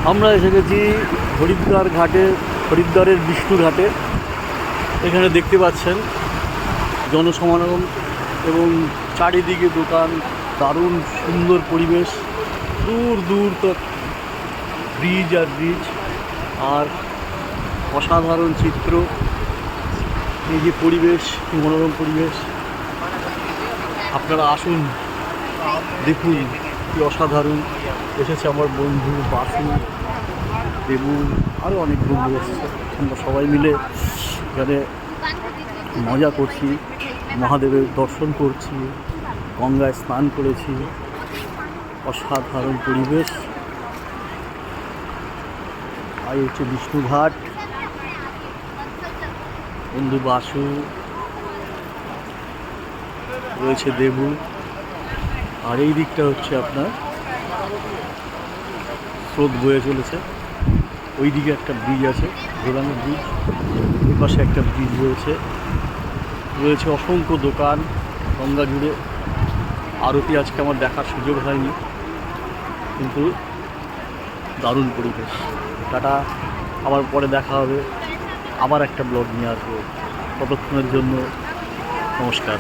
আমরা এসে গেছি হরিদ্বার ঘাটে, হরিদ্বারের বিষ্ণু ঘাটে। এখানে দেখতে পাচ্ছেন জনসমাগম এবং চারিদিকে দোকান, দারুণ সুন্দর পরিবেশ, দূর দূর তক ব্রিজ আর ব্রিজ, আর অসাধারণ চিত্র। এই যে পরিবেশ, মনোরম পরিবেশ, আপনারা আসুন দেখুন কি অসাধারণ। এসেছে আমার বন্ধু বাসু, দেবু, আরও অনেক বন্ধু এসেছে। আমরা সবাই মিলে এখানে মজা করছি, মহাদেবের দর্শন করছি, গঙ্গায় স্নান করেছি। অসাধারণ পরিবেশ। আর হচ্ছে বিষ্ণুঘাট, বন্ধু বাসু রয়েছে, দেবু। আর এই দিকটা হচ্ছে আপনার স্রোত বয়ে চলেছে। ওই দিকে একটা ব্রিজ আছে, ঘোরানো ব্রিজ, ওই পাশে একটা ব্রিজ রয়েছে। রয়েছে অসংখ্য দোকান গঙ্গা জুড়ে। আরতি আজকে আমার দেখার সুযোগ হয়নি, কিন্তু দারুণ পরিবেশ। টাটা, আবার পরে দেখা হবে, আবার একটা ব্লগ নিয়ে আসবো। ততক্ষণের জন্য নমস্কার।